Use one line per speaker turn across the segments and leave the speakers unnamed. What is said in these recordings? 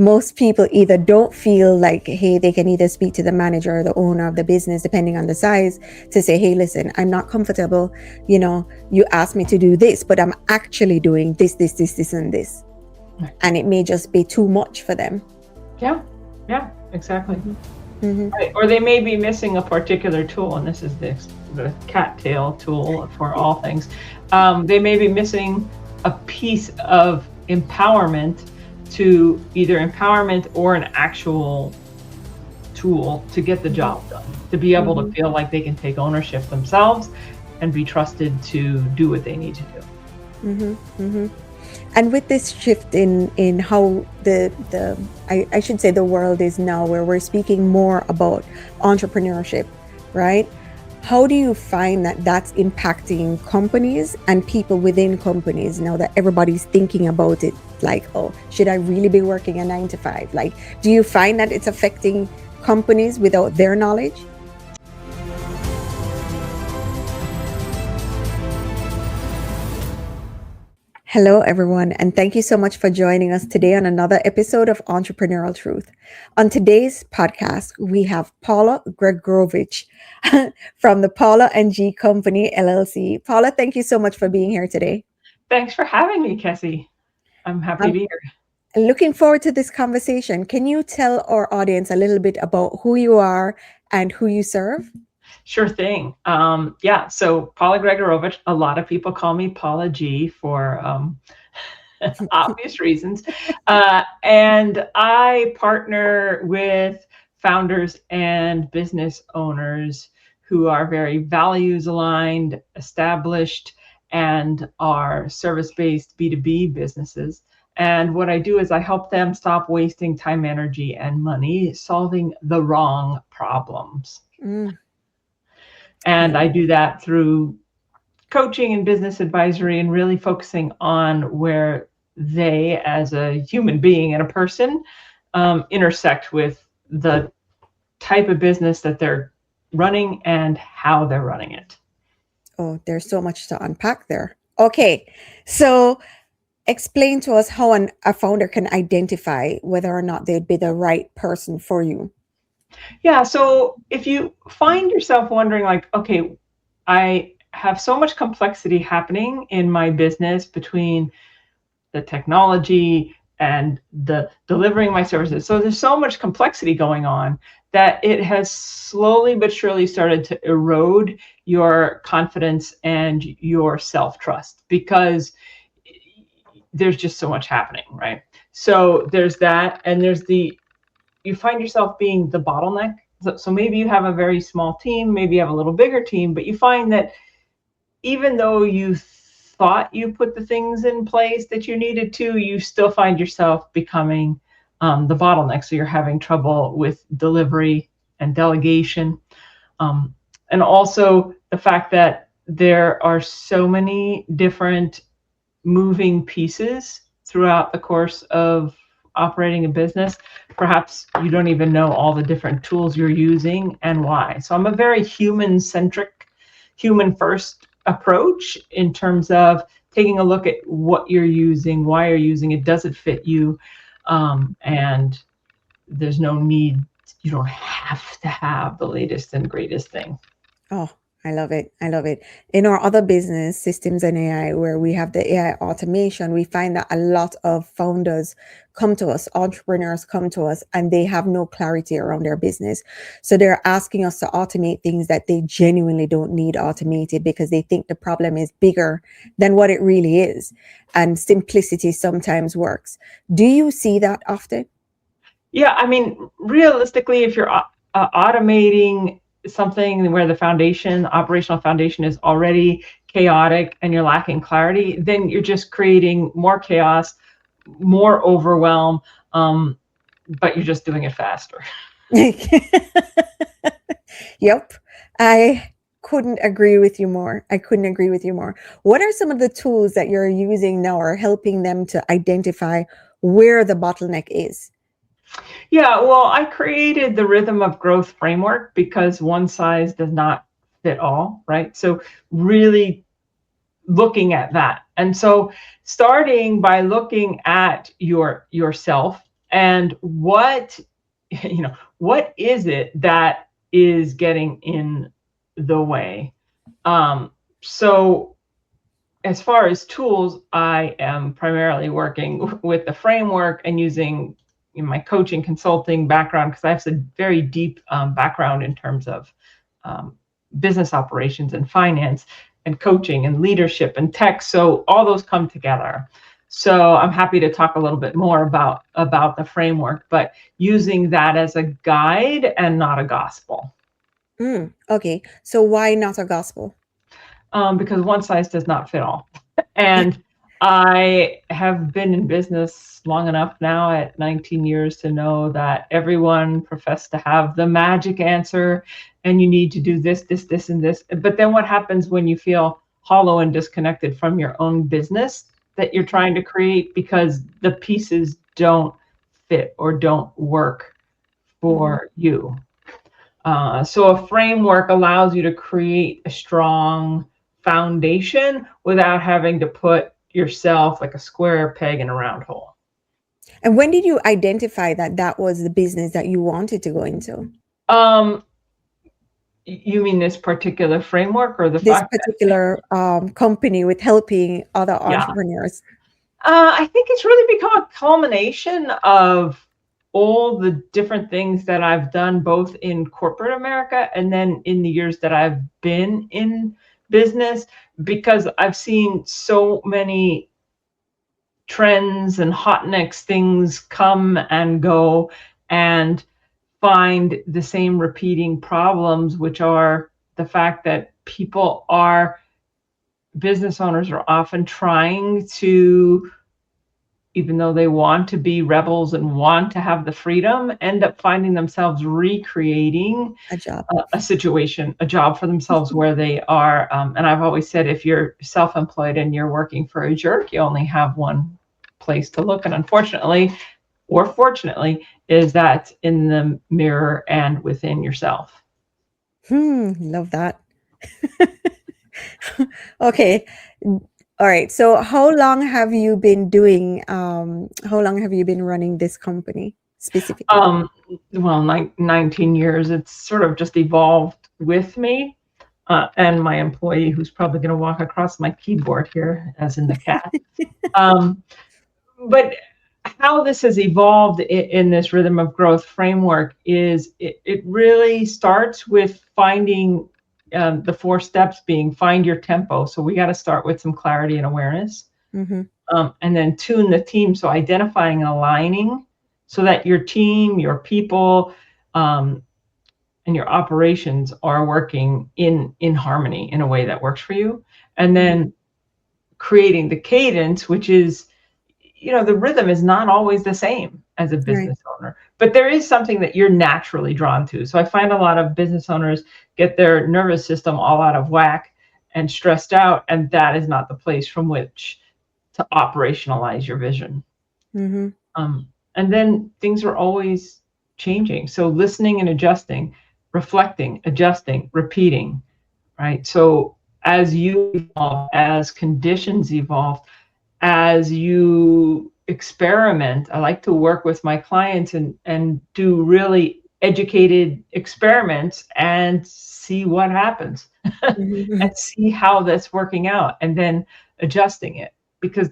most people either don't feel like, hey, they can either speak to the manager or the owner of the business, depending on the size, to say, hey, listen, I'm not comfortable. You asked me to do this, but I'm actually doing this, and this. And it may just be too much for them.
Yeah, exactly.
Mm-hmm.
Right. Or they may be missing a particular tool, and this is the cattail tool for all things. They may be missing a piece of empowerment, to either empowerment or an actual tool to get the job done, to be able to feel like they can take ownership themselves and be trusted to do what they need to do.
And with this shift in how I should say the world is now, where we're speaking more about entrepreneurship, right? How do you find that that's impacting companies and people within companies now that everybody's thinking about it? Like, oh, should I really be working a 9 to 5? Like, do you find that it's affecting companies without their knowledge? Hello, everyone, and thank you so much for joining us today on another episode of Entrepreneurial Truth. On today's podcast, we have Paula Gregorowicz from the Paula and G Company, LLC. Paula, thank you so much for being here today.
Thanks for having me, Kesi. I'm happy to be here.
Looking forward to this conversation. Can you tell our audience a little bit about who you are and who you serve?
Sure thing. So Paula Gregorowicz, a lot of people call me Paula G for obvious reasons. And I partner with founders and business owners who are very values aligned, established, and are service-based B2B businesses. And what I do is I help them stop wasting time, energy, and money solving the wrong problems. And I do that through coaching and business advisory, and really focusing on where they, as a human being and a person, intersect with the type of business that they're running and how they're running it.
Oh, there's so much to unpack there. Okay, so explain to us how a founder can identify whether or not they'd be the right person for you.
Yeah, so if you find yourself wondering, like, okay, I have so much complexity happening in my business between the technology and the delivering my services. So there's so much complexity going on that it has slowly but surely started to erode your confidence and your self-trust, because there's just so much happening, right? So there's that, and you find yourself being the bottleneck. So maybe you have a very small team, maybe you have a little bigger team, but you find that even though you thought you put the things in place that you needed to, you still find yourself becoming the bottleneck. So you're having trouble with delivery and delegation. And also the fact that there are so many different moving pieces throughout the course of operating a business. Perhaps you don't even know all the different tools you're using and why. So I'm a very human-centric, human-first approach in terms of taking a look at what you're using, why you're using it, does it fit you, and there's no need, you don't have to have the latest and greatest thing.
Oh, I love it. I love it. In our other business, systems and AI, where we have the AI automation, we find that a lot of founders come to us, entrepreneurs come to us, and they have no clarity around their business. So they're asking us to automate things that they genuinely don't need automated, because they think the problem is bigger than what it really is. And simplicity sometimes works. Do you see that often?
Yeah, I mean, realistically, if you're automating something where the operational foundation is already chaotic and you're lacking clarity, then you're just creating more chaos, more overwhelm, but you're just doing it faster.
Yep. I couldn't agree with you more. What are some of the tools that you're using now or helping them to identify where the bottleneck is?
Yeah, well, I created the Rhythm of Growth framework because one size does not fit all, right? So really looking at that. And so starting by looking at yourself and what, what is it that is getting in the way? So as far as tools, I am primarily working with the framework and using my coaching consulting background, because I have a very deep background in terms of business operations and finance and coaching and leadership and tech. So all those come together. So I'm happy to talk a little bit more about the framework, but using that as a guide and not a gospel.
Okay, so why not a gospel?
Because one size does not fit all. And I have been in business long enough now at 19 years to know that everyone professes to have the magic answer, and you need to do this, this, this, and this. But then what happens when you feel hollow and disconnected from your own business that you're trying to create because the pieces don't fit or don't work for you? So a framework allows you to create a strong foundation without having to put yourself like a square peg in a round hole.
And when did you identify that that was the business that you wanted to go into?
You mean this particular framework, or
this particular company with helping other entrepreneurs?
I think it's really become a culmination of all the different things that I've done, both in corporate America and then in the years that I've been in business, because I've seen so many trends and hot next things come and go, and find the same repeating problems, which are the fact that business owners are often trying to, even though they want to be rebels and want to have the freedom, end up finding themselves recreating
a job,
a job for themselves where they are. And I've always said, if you're self-employed and you're working for a jerk, you only have one place to look. And unfortunately, or fortunately, is that in the mirror and within yourself.
Love that. Okay. All right. So how long have you been running this company specifically?
Well, 19 years. It's sort of just evolved with me and my employee, who's probably going to walk across my keyboard here, as in the cat. But how this has evolved in this rhythm of growth framework is it really starts with finding the 4 steps being: find your tempo. So we got to start with some clarity and awareness, and then tune the team. So identifying and aligning so that your team, your people, and your operations are working in harmony in a way that works for you. And then creating the cadence, which is, the rhythm is not always the same as a business owner, but there is something that you're naturally drawn to. So I find a lot of business owners get their nervous system all out of whack and stressed out, and that is not the place from which to operationalize your vision. And then things are always changing. So listening and adjusting, reflecting, adjusting, repeating, right? So as you evolve, as conditions evolve, as you experiment, I like to work with my clients and do really educated experiments and see what happens and see how that's working out, and then adjusting it, because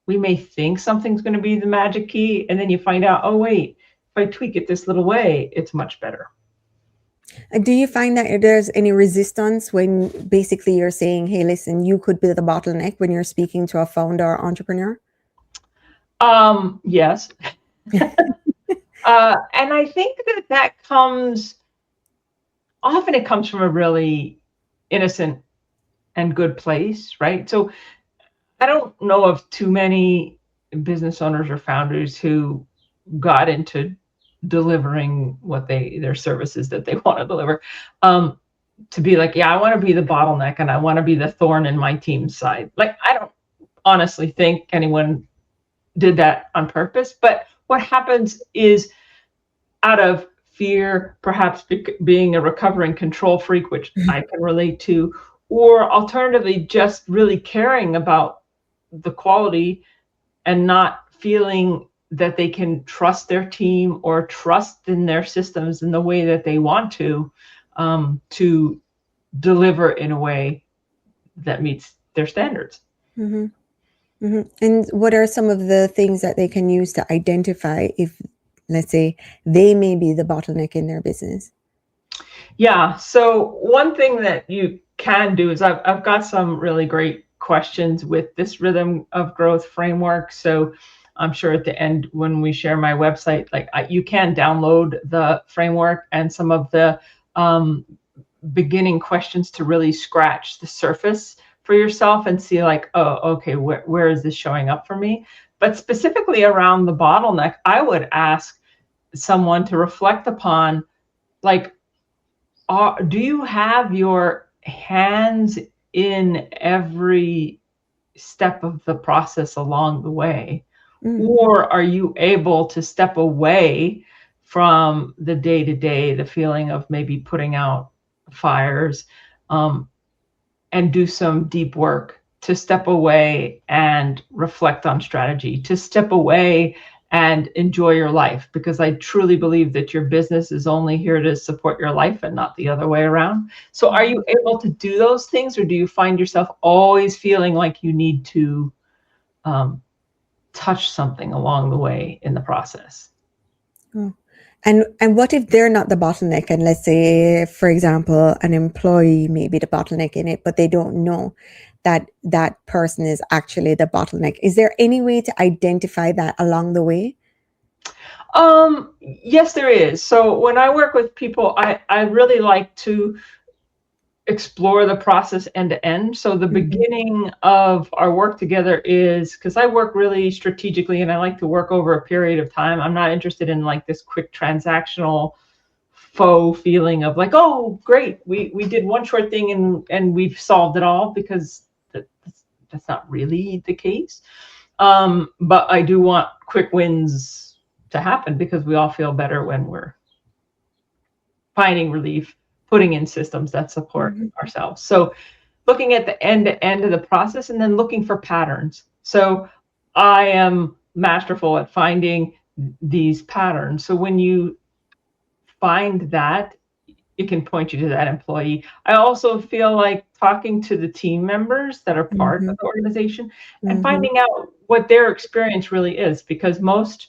we may think something's going to be the magic key, and then you find out, oh wait, if I tweak it this little way, it's much better.
Do you find that there's any resistance when basically you're saying, hey, listen, you could be the bottleneck when you're speaking to a founder or entrepreneur?
Yes. And I think that often comes from a really innocent and good place, right? So I don't know of too many business owners or founders who got into delivering their services that they want to deliver, to be like, yeah, I want to be the bottleneck and I want to be the thorn in my team's side. Like, I don't honestly think anyone did that on purpose, but what happens is, out of fear, perhaps being a recovering control freak, which I can relate to, or alternatively, just really caring about the quality and not feeling that they can trust their team or trust in their systems in the way that they want to deliver in a way that meets their standards.
Mm-hmm. Mm-hmm. And what are some of the things that they can use to identify if, let's say, they may be the bottleneck in their business?
Yeah. So one thing that you can do is I've got some really great questions with this rhythm of growth framework. So I'm sure at the end when we share my website, like you can download the framework and some of the beginning questions to really scratch the surface for yourself and see like, oh, okay, where is this showing up for me? But specifically around the bottleneck, I would ask someone to reflect upon, like, do you have your hands in every step of the process along the way? Or are you able to step away from the day-to-day, the feeling of maybe putting out fires, and do some deep work to step away and reflect on strategy, to step away and enjoy your life? Because I truly believe that your business is only here to support your life and not the other way around. So are you able to do those things, or do you find yourself always feeling like you need to touch something along the way in the process?
Oh. And what if they're not the bottleneck? And let's say, for example, an employee may be the bottleneck in it, but they don't know that that person is actually the bottleneck. Is there any way to identify that along the way?
Yes, there is. So when I work with people, I really like to explore the process end to end. So the beginning of our work together is, because I work really strategically and I like to work over a period of time. I'm not interested in like this quick transactional faux feeling of like, oh, great, we did one short thing and we've solved it all, because that's not really the case. But I do want quick wins to happen, because we all feel better when we're finding relief, putting in systems that support ourselves. So looking at the end to end of the process and then looking for patterns. So I am masterful at finding these patterns. So when you find that, it can point you to that employee. I also feel like talking to the team members that are part of the organization and finding out what their experience really is, because most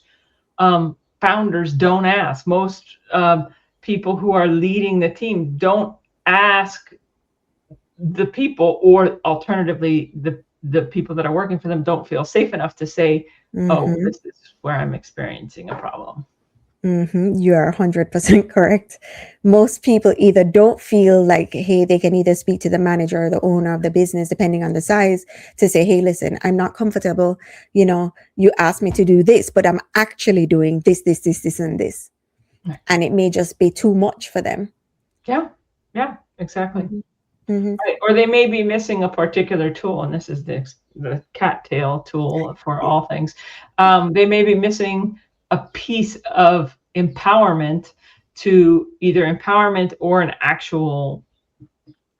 founders don't ask. Most people who are leading the team don't ask the people, or alternatively, the people that are working for them don't feel safe enough to say, oh, this is where I'm experiencing a problem.
You are 100% correct. Most people either don't feel like, hey, they can either speak to the manager or the owner of the business, depending on the size, to say, hey, listen, I'm not comfortable. You know, you asked me to do this, but I'm actually doing this, and this. And it may just be too much for them.
Yeah, exactly. Right. Or they may be missing a particular tool, and this is the cattail tool for all things. They may be missing a piece of empowerment, to either empowerment or an actual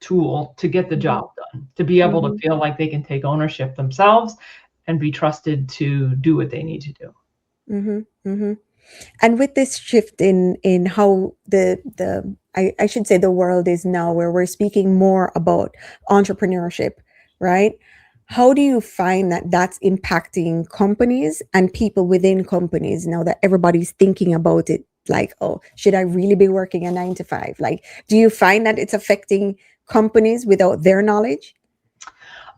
tool to get the job done, to be able to feel like they can take ownership themselves and be trusted to do what they need to do.
And with this shift in how I should say the world is now, where we're speaking more about entrepreneurship, right? How do you find that that's impacting companies and people within companies now that everybody's thinking about it? Like, oh, should I really be working a 9 to 5? Like, do you find that it's affecting companies without their knowledge?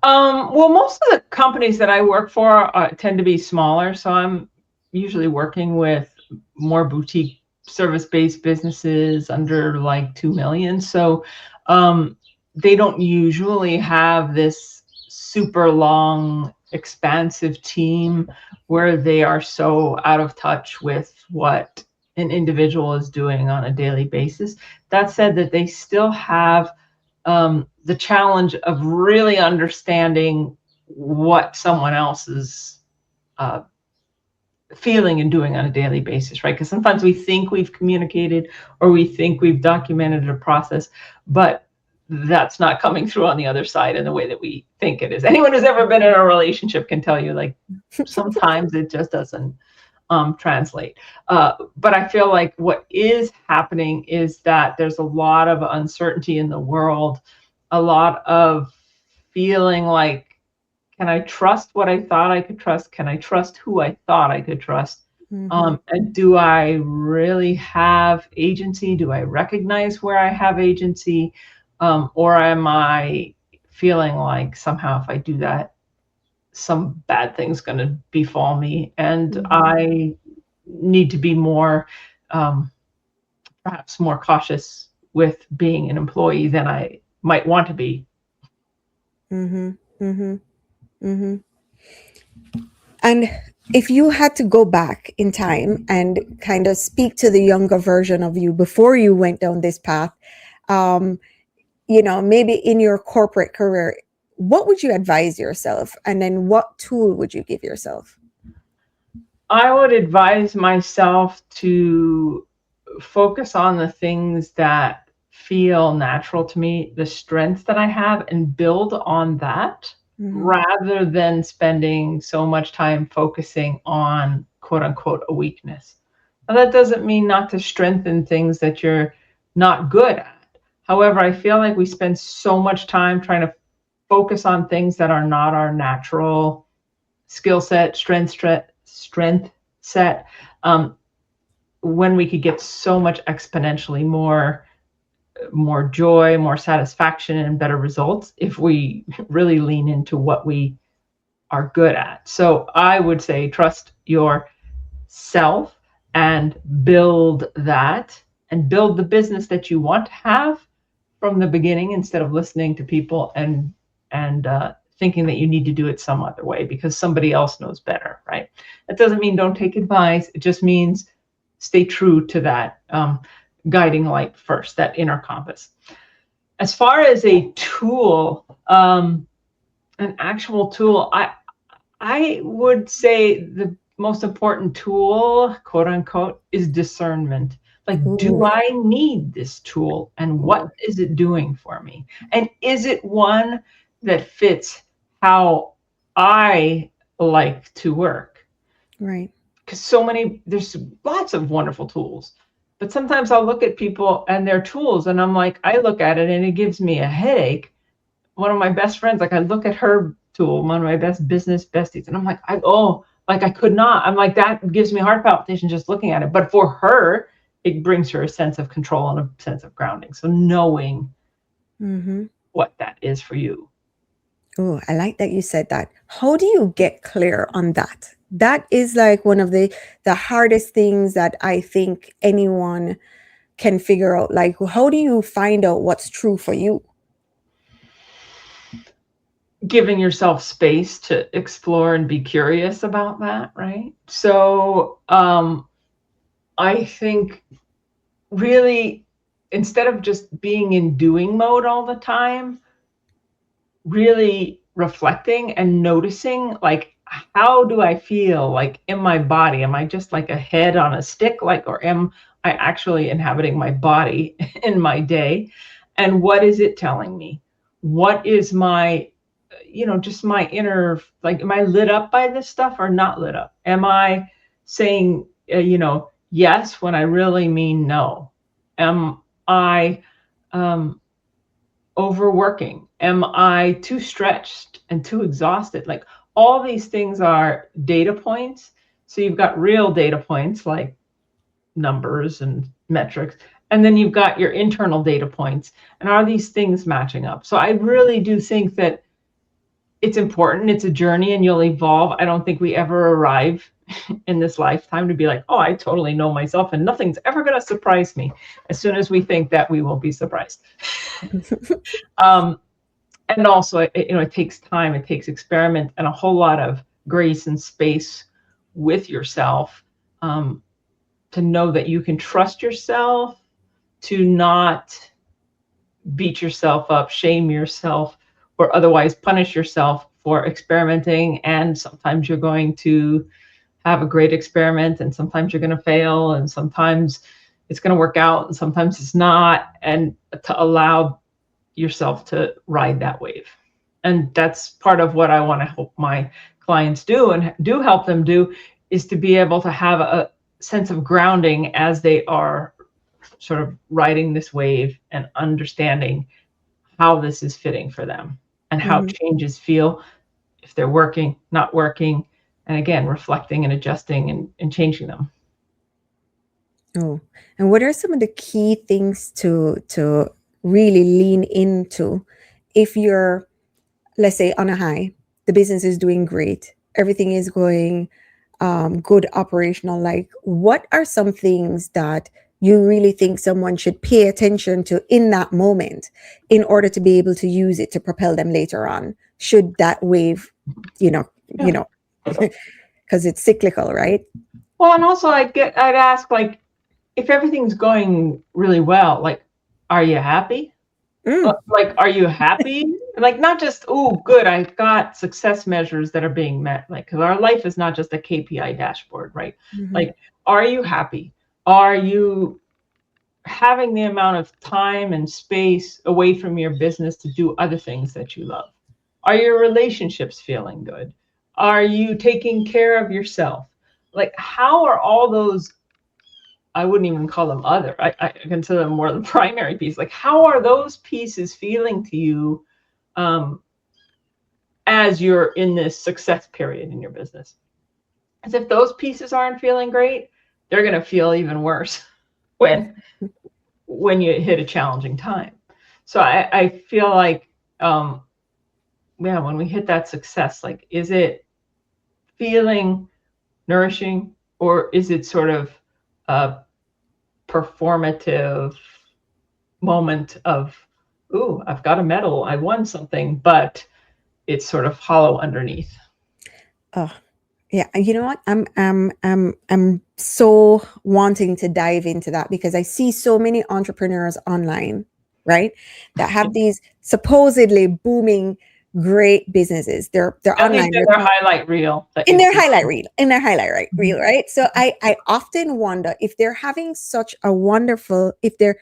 Well, most of the companies that I work for tend to be smaller. So I'm usually working with more boutique service-based businesses under like 2 million. So they don't usually have this super long, expansive team where they are so out of touch with what an individual is doing on a daily basis. That said, that they still have the challenge of really understanding what someone else is feeling and doing on a daily basis, right? Because sometimes we think we've communicated or we think we've documented a process, but that's not coming through on the other side in the way that we think it is. Anyone who's ever been in a relationship can tell you, like, sometimes it just doesn't translate. But I feel like what is happening is that there's a lot of uncertainty in the world, a lot of feeling like, can I trust what I thought I could trust? Can I trust who I thought I could trust?
Mm-hmm.
And do I really have agency? Do I recognize where I have agency? Or am I feeling like somehow if I do that, some bad thing's going to befall me, and
Mm-hmm.
I need to be more, um, perhaps more cautious with being an employee than I might want to be.
Mm-hmm. Mm-hmm. Mm-hmm. And if you had to go back in time and kind of speak to the younger version of you before you went down this path, um, maybe in your corporate career, what would you advise yourself? And then what tool would you give yourself?
I would advise myself to focus on the things that feel natural to me, the strengths that I have, and build on that
Mm-hmm.
rather than spending so much time focusing on quote unquote a weakness. Now, that doesn't mean not to strengthen things that you're not good at. However, I feel like we spend so much time trying to focus on things that are not our natural skill set, strength set, um, when we could get so much exponentially more joy, more satisfaction, and better results if we really lean into what we are good at. So I would say trust yourself and build that, and build the business that you want to have from the beginning, instead of listening to people and thinking that you need to do it some other way because somebody else knows better, right? That doesn't mean don't take advice. It just means stay true to that guiding light first, that inner compass. As far as a tool, an actual tool, I would say the most important tool, quote unquote, is discernment. Like, do
Ooh,
I need this tool, and what is it doing for me? And is it one that fits how I like to work?
right.
Because there's lots of wonderful tools. But sometimes I'll look at people and their tools, and I'm like, I look at it and it gives me a headache. One of my best friends, like I look at her tool, one of my best business besties, and I'm like, like I could not. I'm like, that gives me heart palpitation just looking at it. But for her, it brings her a sense of control and a sense of grounding. So knowing
Mm-hmm.
what that is for you.
Oh, I like that you said that. How do you get clear on that? That is like one of the hardest things that I think anyone can figure out. Like, how do you find out what's true for you?
Giving yourself space to explore and be curious about that, right? So I think really, instead of just being in doing mode all the time, really reflecting and noticing, like, how do I feel like in my body? Am I just like a head on a stick, like, or am I actually inhabiting my body in my day? And what is it telling me? What is my, just my inner, like, am I lit up by this stuff or not lit up? Am I saying, yes when I really mean no? Am I overworking? Am I too stretched and too exhausted? Like, all these things are data points. So you've got real data points like numbers and metrics, and then you've got your internal data points. And are these things matching up? So I really do think that it's important. It's a journey and you'll evolve. I don't think we ever arrive in this lifetime to be like, oh, I totally know myself and nothing's ever going to surprise me. As soon as we think that, we will be surprised. um, and also, it takes time, it takes experiment, and a whole lot of grace and space with yourself, to know that you can trust yourself, to not beat yourself up, shame yourself, or otherwise punish yourself for experimenting. And sometimes you're going to have a great experiment, and sometimes you're going to fail, and sometimes it's going to work out, and sometimes it's not. And to allow yourself to ride that wave. And that's part of what I want to help my clients do, and do help them do, is to be able to have a sense of grounding as they are sort of riding this wave and understanding how this is fitting for them and how
Mm-hmm.
changes feel, if they're working, not working, and again, reflecting and adjusting and changing them.
Oh, and what are some of the key things to really lean into if you're, let's say, on a high, the business is doing great, everything is going good operational. Like, what are some things that you really think someone should pay attention to in that moment in order to be able to use it to propel them later on? Should that wave, you know,
Yeah.
you know, because it's cyclical, right?
Well, and also I'd ask, like, if everything's going really well, like, are you happy?
Mm,
Like, are you happy? Like, not just, oh, good, I've got success measures that are being met. Like, because our life is not just a KPI dashboard, right?
mhm.
Like, are you happy? Are you having the amount of time and space away from your business to do other things that you love? Are your relationships feeling good? Are you taking care of yourself? Like, how are all those, I wouldn't even call them other, I consider them more the primary piece. Like, how are those pieces feeling to you as you're in this success period in your business? As if those pieces aren't feeling great, they're going to feel even worse when you hit a challenging time. So I feel like, yeah, when we hit that success, like, is it feeling nourishing, or is it sort of a performative moment of, ooh, I've got a medal, I won something, but it's sort of hollow underneath?
Oh, yeah. And you know what? I'm so wanting to dive into that because I see so many entrepreneurs online, right? That have these supposedly booming great businesses. They're
At least
online.
in their highlight reel that
In
you
their
see.
highlight reel, right? So I often wonder if they're having such a wonderful, if they're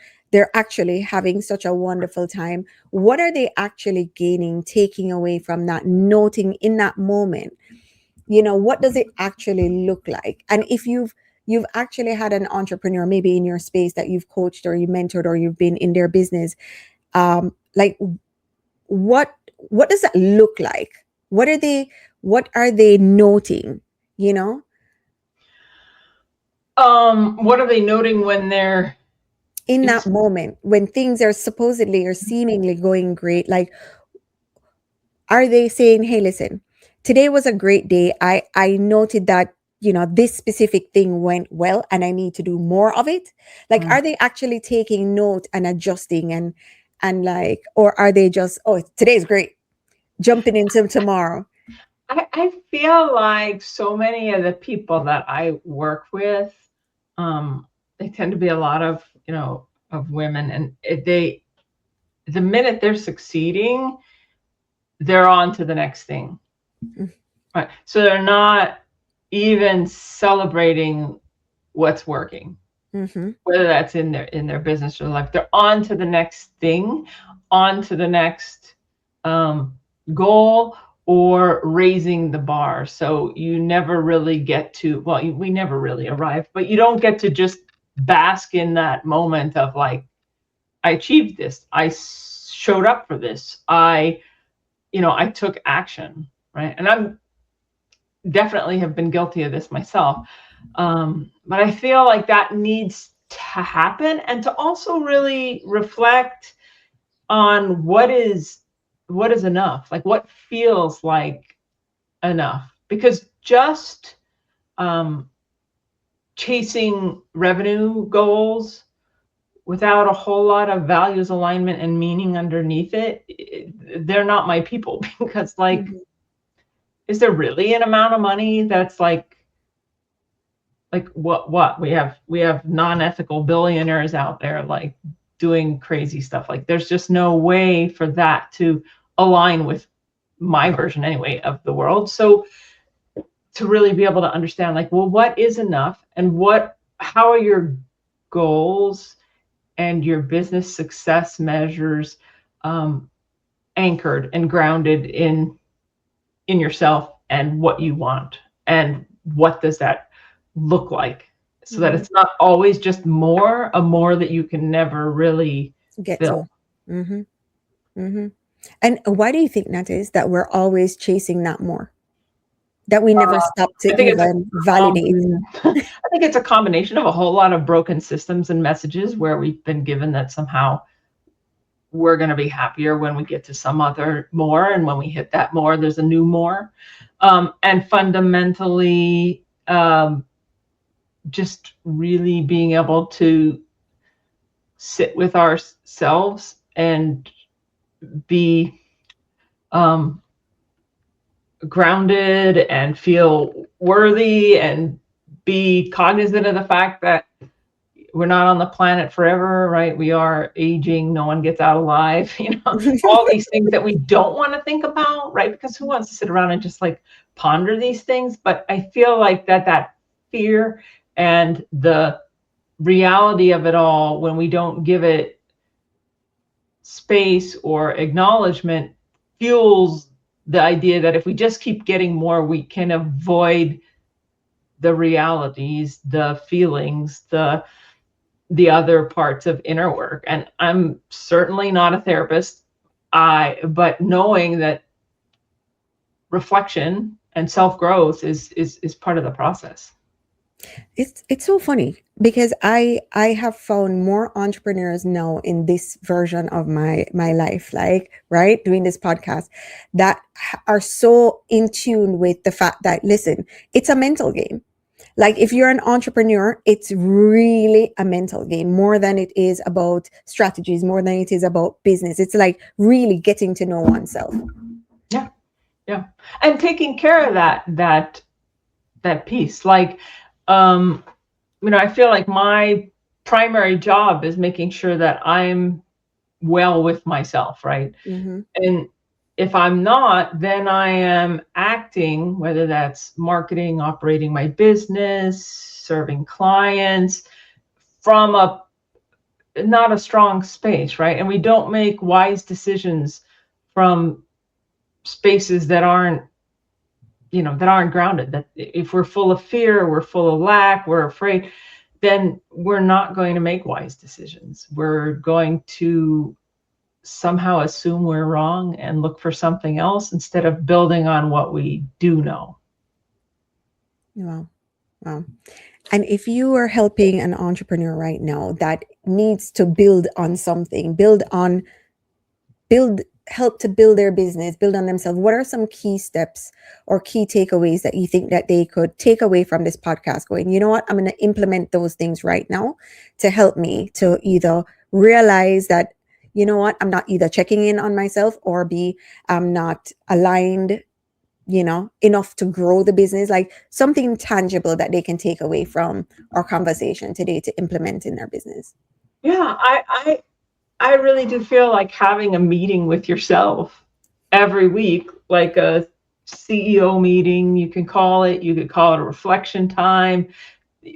actually having such a wonderful time, what are they actually gaining, taking away from that, noting in that moment? What does it actually look like? And if you've actually had an entrepreneur maybe in your space that you've coached or you mentored or you've been in their business, like, what does that look like? What are they noting, you know
What are they noting when they're
in that
it's
moment when things are supposedly or seemingly going great? Like, are they saying, hey, listen, today was a great day, I noted that this specific thing went well and I need to do more of it? Like, are they actually taking note and adjusting, and like, or are they just, oh, today's great, jumping into tomorrow?
I feel like so many of the people that I work with, they tend to be a lot of, of women, and the minute they're succeeding, they're on to the next thing.
Mm.
Right. So they're not even celebrating what's working,
Mm-hmm.
whether that's in their business or life. They're on to the next thing, on to the next goal, or raising the bar. So you never really get to, well, we never really arrive, but you don't get to just bask in that moment of, like, I achieved this, I showed up for this, I took action, right? And I'm definitely have been guilty of this myself. But I feel like that needs to happen, and to also really reflect on what is enough, like what feels like enough. Because just chasing revenue goals without a whole lot of values alignment and meaning underneath it, they're not my people. Because, like,
Mm-hmm.
is there really an amount of money that's like what we have non-ethical billionaires out there, like, doing crazy stuff? Like, there's just no way for that to align with my version, anyway, of the world. So to really be able to understand, like, well, what is enough, and how are your goals and your business success measures anchored and grounded in yourself and what you want, and what does that look like, so that it's not always just a more that you can never really
Get
fill.
to. Mm-hmm. Mm-hmm. And why do you think that is, that we're always chasing that more? That we never stop to
I think it's a
even validate?
I think it's a combination of a whole lot of broken systems and messages where we've been given that somehow we're going to be happier when we get to some other more, and when we hit that more, there's a new more. And fundamentally, just really being able to sit with ourselves and be grounded and feel worthy, and be cognizant of the fact that we're not on the planet forever, right? We are aging. No one gets out alive. All these things that we don't want to think about, right? Because who wants to sit around and just like ponder these things? But I feel like that fear and the reality of it all, when we don't give it space or acknowledgement, fuels the idea that if we just keep getting more, we can avoid the realities, the feelings, the other parts of inner work. And I'm certainly not a therapist, but knowing that reflection and self-growth is part of the process.
It's so funny because I have found more entrepreneurs now in this version of my life, like, right, doing this podcast, that are so in tune with the fact that, listen, it's a mental game. Like, if you're an entrepreneur, it's really a mental game, more than it is about strategies, more than it is about business. It's like really getting to know oneself.
Yeah, and taking care of that piece. Like, I feel like my primary job is making sure that I'm well with myself, right? And if I'm not, then I am acting, whether that's marketing, operating my business, serving clients, from not a strong space, right? And we don't make wise decisions from spaces that aren't grounded. That if we're full of fear, we're full of lack, we're afraid, then we're not going to make wise decisions. We're going to somehow assume we're wrong and look for something else instead of building on what we do know.
Wow. And if you are helping an entrepreneur right now that needs to build on something, help to build their business, build on themselves, what are some key steps or key takeaways that you think that they could take away from this podcast, going, you know what, I'm going to implement those things right now to help me to either realize that, you know what, I'm not either checking in on myself, or B, I'm not aligned, enough to grow the business? Like, something tangible that they can take away from our conversation today to implement in their business.
Yeah, I really do feel like having a meeting with yourself every week, like a CEO meeting, you could call it a reflection time,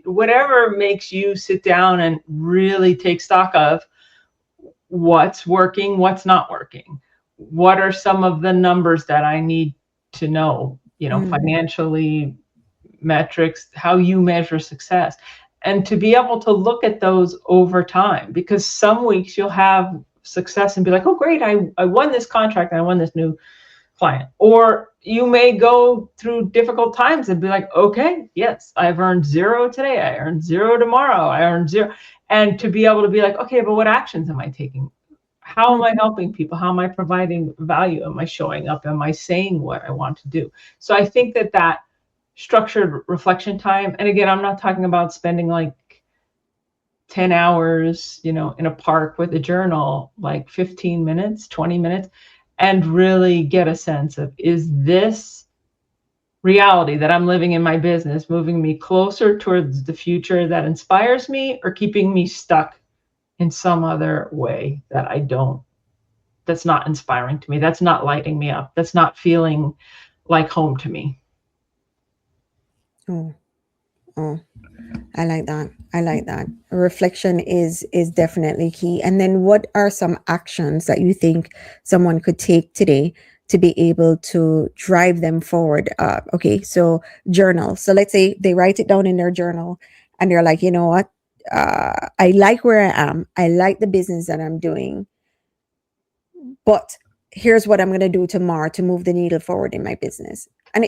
whatever makes you sit down and really take stock of what's working, what's not working. What are some of the numbers that I need to know, financially, metrics, how you measure success, and to be able to look at those over time. Because some weeks you'll have success and be like, oh, great, I won this contract and I won this new client. Or you may go through difficult times and be like, okay, yes, I've earned 0 today, I earned 0 tomorrow, I earned 0. And to be able to be like, okay, but what actions am I taking? How am I helping people? How am I providing value? Am I showing up? Am I saying what I want to do? So I think that structured reflection time, and again, I'm not talking about spending like 10 hours, in a park with a journal, like 15 minutes, 20 minutes, and really get a sense of, is this reality that I'm living in my business moving me closer towards the future that inspires me, or keeping me stuck in some other way that's not inspiring to me, that's not lighting me up, that's not feeling like home to me.
Oh, I like that. Reflection is definitely key. And then what are some actions that you think someone could take today to be able to drive them forward. Okay, so journal. So let's say they write it down in their journal and they're like, you know what? I like where I am. I like the business that I'm doing, but here's what I'm going to do tomorrow to move the needle forward in my business. And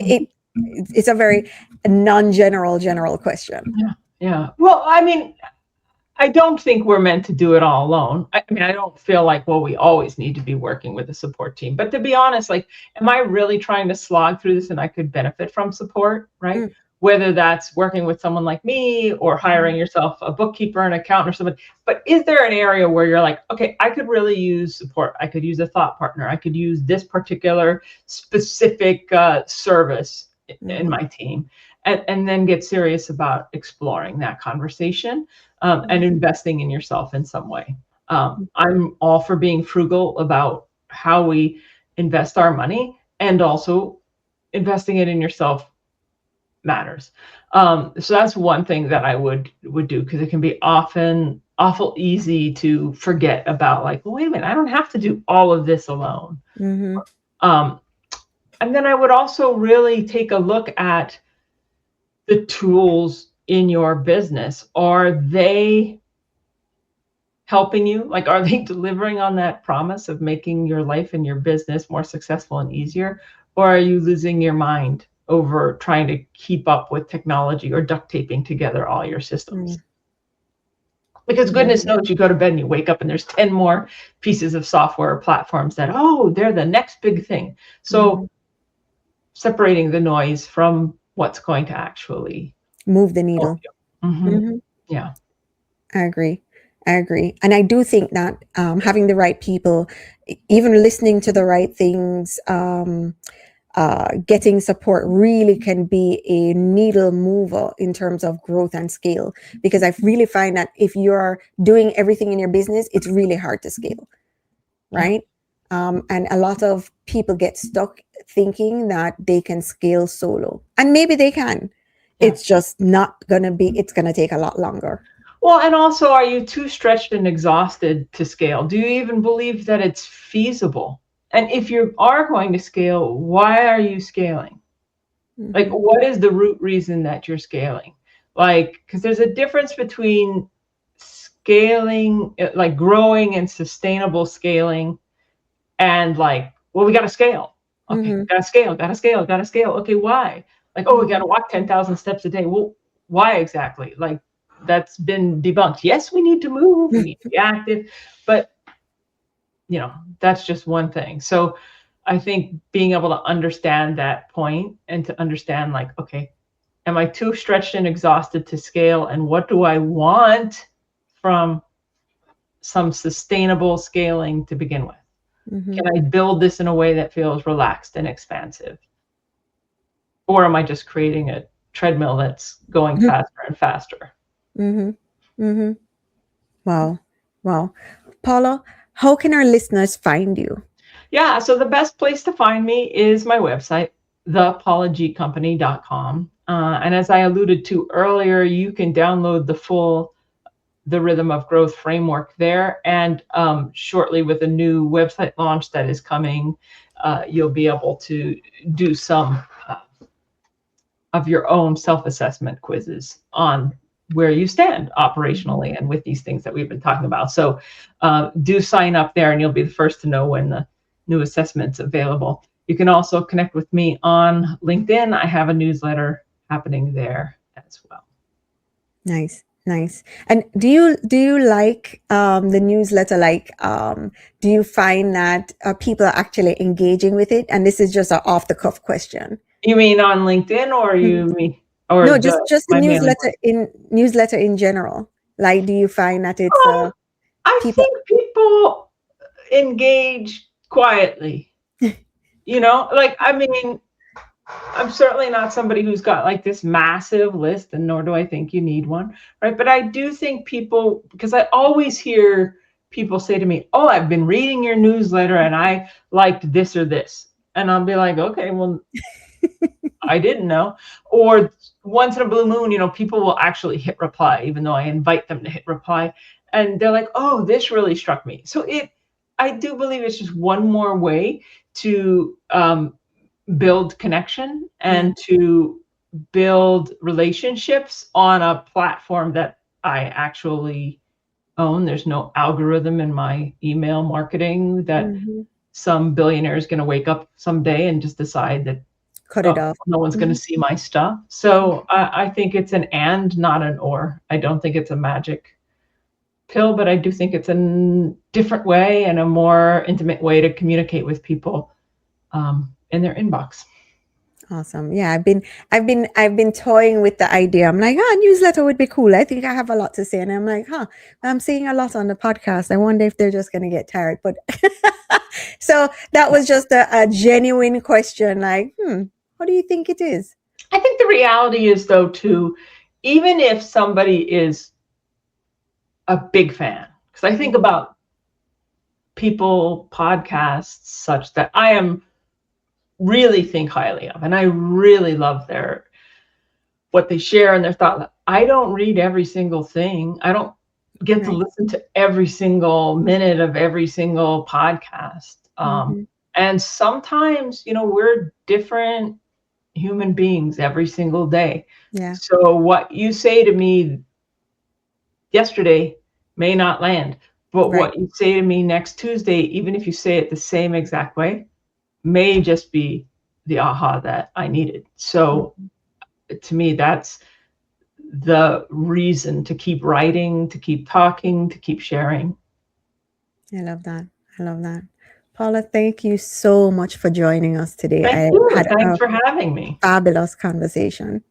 it's a very general question.
Yeah. Well, I mean, I don't think we're meant to do it all alone. I mean, I don't feel like, well, we always need to be working with a support team. But to be honest, like, am I really trying to slog through this and I could benefit from support, right?
Mm.
Whether that's working with someone like me or hiring yourself a bookkeeper, an accountant, or something. But is there an area where you're like, okay, I could really use support. I could use a thought partner. I could use this particular specific service in my team. And then get serious about exploring that conversation and investing in yourself in some way. I'm all for being frugal about how we invest our money, and also investing it in yourself matters. So that's one thing that I would do, because it can be awful easy to forget about, like, well, wait a minute, I don't have to do all of this alone. And then I would also really take a look at the tools in your business. Are they helping you? Like, are they delivering on that promise of making your life and your business more successful and easier? Or are you losing your mind over trying to keep up with technology or duct taping together all your systems? Because goodness knows, you go to bed and you wake up and there's 10 more pieces of software or platforms that, oh, they're the next big thing. So separating the noise from what's going to actually
move the needle.
Yeah.
I agree. And I do think that having the right people, even listening to the right things, getting support really can be a needle mover in terms of growth and scale. Because I really find that if you're doing everything in your business, it's really hard to scale, right? And a lot of people get stuck thinking that they can scale solo. And maybe they can. It's just not going to be, it's going to take a lot longer.
Well, and also, are you too stretched and exhausted to scale? Do you even believe that it's feasible? And if you are going to scale, why are you scaling? Like, what is the root reason that you're scaling? Like, because there's a difference between scaling, like growing and sustainable scaling, and like, well, we got to scale. Okay, got to scale. Okay, why? Like, oh, we got to walk 10,000 steps a day. Well, why exactly? Like, that's been debunked. Yes, we need to move, we need to be active, but that's just one thing. So I think being able to understand that point, and to understand, like, okay, am I too stretched and exhausted to scale? And what do I want from some sustainable scaling to begin with? Can I build this in a way that feels relaxed and expansive? Or am I just creating a treadmill that's going faster and faster?
Wow. Paula, how can our listeners find you?
Yeah, so the best place to find me is my website, thepaulagcompany.com. And as I alluded to earlier, you can download the Rhythm of Growth framework there. And shortly, with a new website launch that is coming, you'll be able to do some of your own self-assessment quizzes on where you stand operationally and with these things that we've been talking about. So do sign up there, and you'll be the first to know when the new assessment's available. You can also connect with me on LinkedIn. I have a newsletter happening there as well.
Nice. And do you like the newsletter? Like, do you find that people are actually engaging with it? And this is just an off-the-cuff question.
You mean on LinkedIn, or you mean, or
no, just the newsletter in general? Like, do you find that it's
I think people engage quietly. Like, I mean, I'm certainly not somebody who's got like this massive list, and nor do I think you need one, right? But I do think people, because I always hear people say to me, oh, I've been reading your newsletter and I liked this or this. And I'll be like, okay, well, I didn't know. Or once in a blue moon, people will actually hit reply, even though I invite them to hit reply. And they're like, oh, this really struck me. So I do believe it's just one more way to build connection and to build relationships on a platform that I actually own. There's no algorithm in my email marketing that some billionaire is going to wake up someday and just decide that
cut it off.
No one's going to see my stuff. So I think it's an and, not an or. I don't think it's a magic pill, but I do think it's a different way and a more intimate way to communicate with people in their inbox.
Awesome. Yeah, I've been toying with the idea. I'm like, newsletter would be cool. I think I have a lot to say. And I'm like, I'm saying a lot on the podcast. I wonder if they're just gonna get tired. But so that was just a genuine question, like, what do you think it is?
I think the reality is, though, too, even if somebody is a big fan, because I think about people, podcasts, such that I am really think highly of, and I really love what they share and their thoughts. I don't read every single thing. I don't get to listen to every single minute of every single podcast. And sometimes, we're different human beings every single day.
Yeah.
So what you say to me yesterday may not land, but what you say to me next Tuesday, even if you say it the same exact way, may just be the aha that I needed. So to me, that's the reason to keep writing, to keep talking, to keep sharing.
I love that. Paula, thank you so much for joining us today.
Thanks for having me.
Fabulous conversation.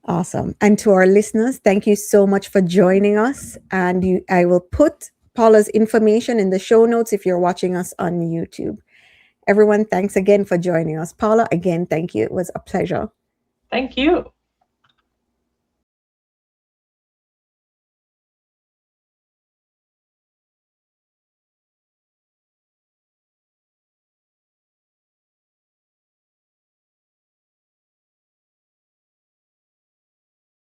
Awesome. And to our listeners, thank you so much for joining us. And I will put Paula's information in the show notes if you're watching us on YouTube. Everyone, thanks again for joining us. Paula, again, thank you. It was a pleasure.
Thank you.